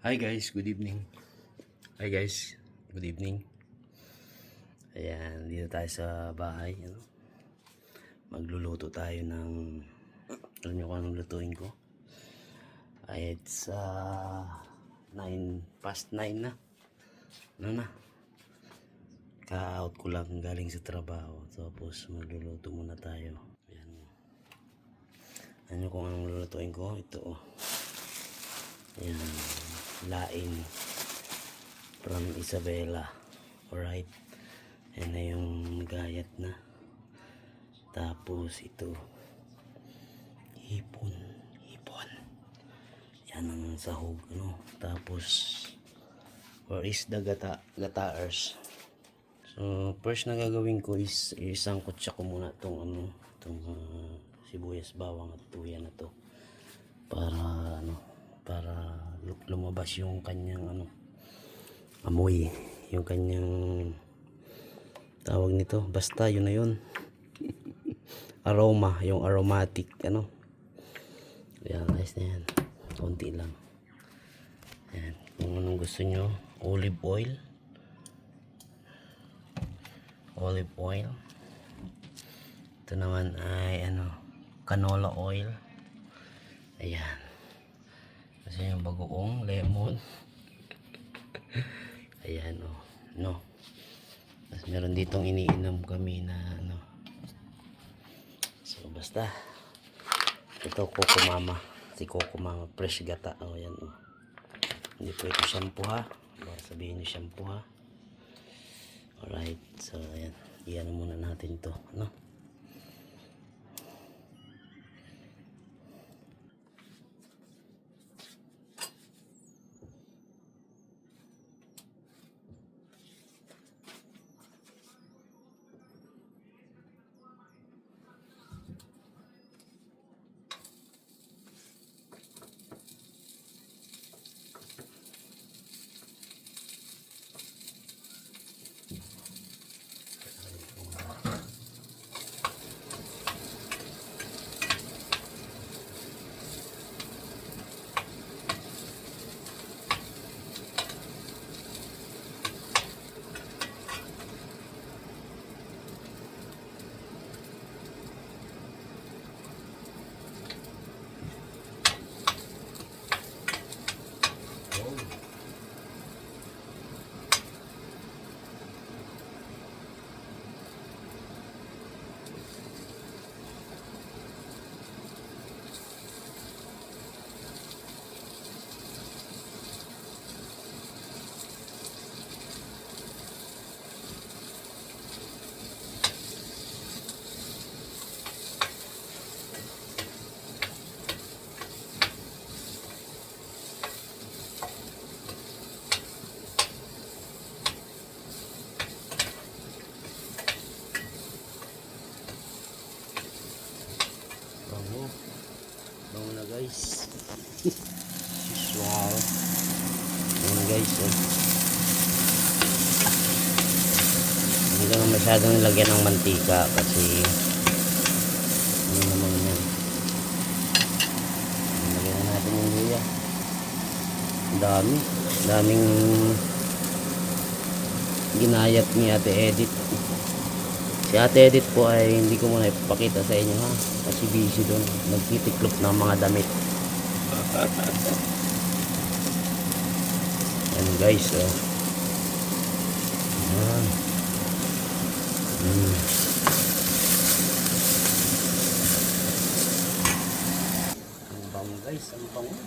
Hi guys, good evening. Hi guys, good evening. Ayan, dito tayo sa bahay. Magluluto tayo ng, alam niyo kung anong lutuin ko? Ay, it's 9 past 9 na. Ano na? Ka-out ko lang galing sa trabaho. Tapos magluluto muna tayo. Ayan. Ano kung anong lulutuin ko? Ito oh. Ayan, laing from Isabela. Alright. Ayan na yung gayat na. Tapos ito, hipon. Yan ang sahog, Tapos, or is the gataers. So, first na gagawin ko is isang kutsa ko muna itong sibuyas, bawang at tuya na to. Para lumabas yung kanyang amoy, yung kanyang tawag nito, basta yun na yun. Aroma, yung aromatic yan, ayos na yan, konti lang. Yan, kung anong gusto nyo, olive oil. Ito naman ay canola oil. Ayan, kasi yung bagoong lemon. Ayan Tapos meron ditong iniinom kami na so basta ito Coco Mama, si Coco Mama fresh gata. Ayan hindi po ito shampoo ha, baka sabihin nyo shampoo ha. Alright, so ayan, iyan muna natin to bango na guys. Wow, bango na guys hindi ko na masyadong lagyan ng mantika kasi naman yan. Lagyan na natin yung luya. Daming ginayat ni Ate Edith. Si Ate Edith po ay hindi ko muna ipakita sa inyo ha, kasi busy doon, nagtitiklop ng mga damit. Yan guys yan. Ang bango guys, ang bango.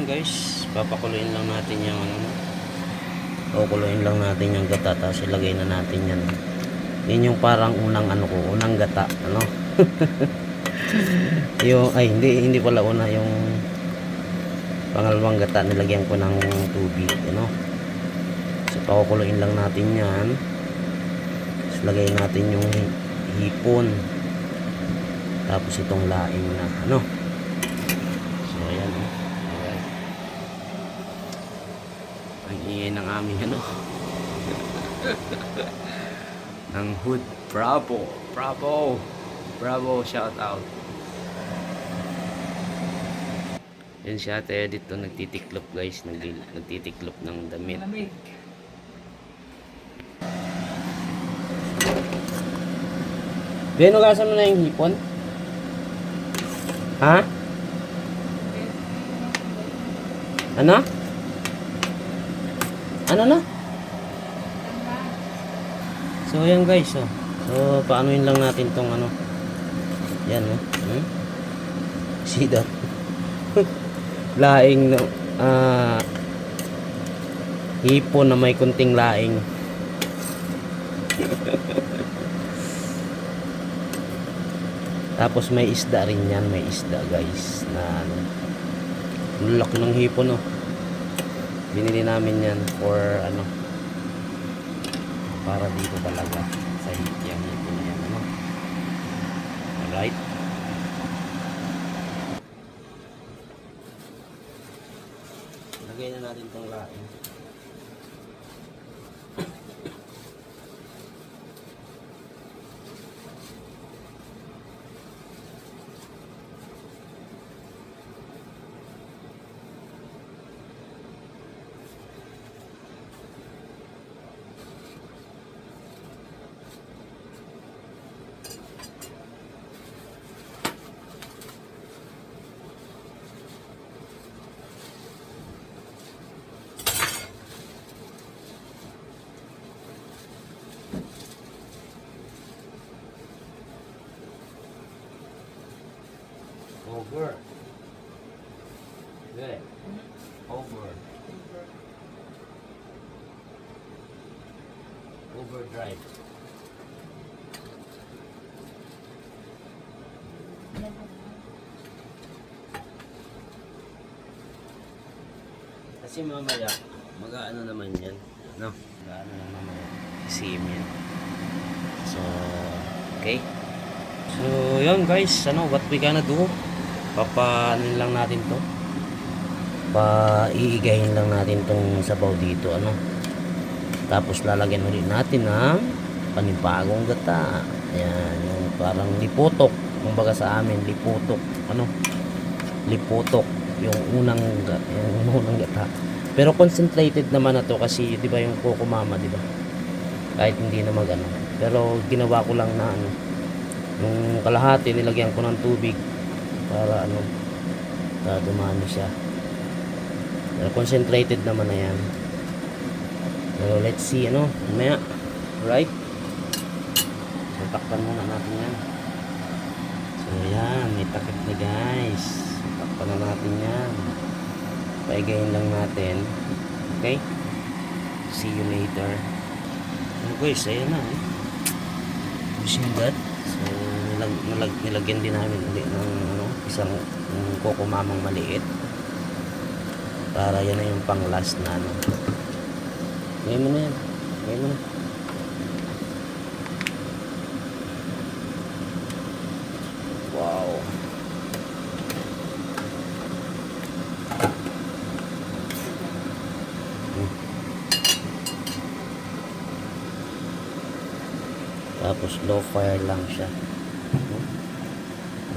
guys, papakuluin lang natin yung ano. Kukuluin lang natin yung gata, tapos ilagay na natin yan. Yan yung parang unang ano ko, unang gata, ano. Yung ay hindi pala una, yung pangalawang gata nilagyan ko ng tubig, ano. So pakukuluin lang natin yan. Tapos lagay natin yung hipon. Tapos itong laing na, ano. So ayan, alright. Ang ingay ng aming ano. Ng hood. Bravo, shout out. Yan siya, edit to, nagtitiklop guys, nagtitiklop ng damit. Ben, ugasan mo na yung hipon? Ha? Ano? Ano na? So yan guys, oh. So paano yun lang natin tong ano. Yan, oh. See that? Laing no. Hipon na may kunting laing. Tapos may isda rin yan, may isda guys na ano. Laki ng hipon, oh. Binili namin yan for ano, para dito talaga sa yung hipon na yan, ano. Alright. Lagay na natin tong laing. Over. Good. Over. Overdrive. Kasi mamaya, mag-aano naman yan. No? Mag-aano lang mamaya. Sim yan. So, okay. So, yun guys. Ano, what we gonna do? Papaanin lang natin to. Iigayin lang natin tong sabaw dito, ano. Tapos lalagyan ulit natin ng panibagong gata. Ayan, yung parang liputok. Kumbaga sa amin, liputok. Ano? Liputok. Yung unang gata. Pero concentrated naman na to kasi, di ba yung Coco Mama, di ba? Kahit hindi na magano. Pero ginawa ko lang na ano, yung kalahati nilagyan ko ng tubig para ano, dumami siya. Pero concentrated naman na yan. So let's see, ano, mamaya. Right? So takpan muna natin yan. So yan, may takip na guys. Takpan na natin yan. Paigayin lang natin. Okay? See you later. Ano guys, ayan na, eh. You see that? So nilagyan din namin ulit ng ano, isang Coco Mamang maliit para yan na yung pang last na ano. Ngayon mo na yan, ngayon mo na. Wow. Tapos low fire lang siya.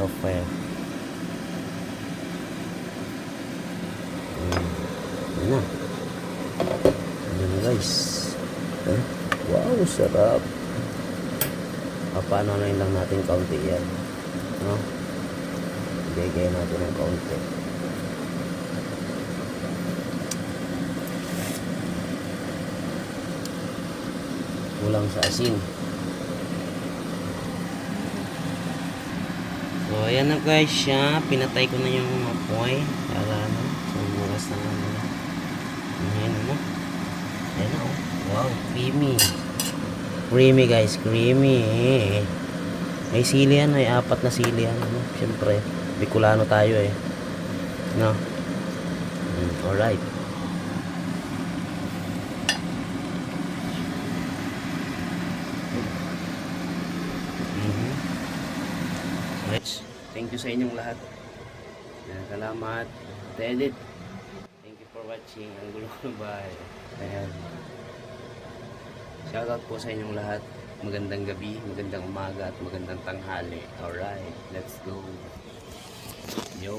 Low fire. Yan na. Yan guys. Wow, sarap. Paano na lang natin kaunti yan. No? Igay natin ng kaunti. Kulang sa asin. So ayan na guys siya, pinatay ko na yung apoy para ano, so bukas Wow, creamy. Creamy guys, creamy. May sili yan, may 4 na sili yan. Ano? Siyempre, Bicolano tayo eh. No? Alright. Next, thank you sa inyong lahat. Salamat. Edit. Thank you for watching. Ang gulo ng bahay. Ayan. Shoutout po sa inyong lahat. Magandang gabi, magandang umaga at magandang tanghali. Alright, let's go. Yo.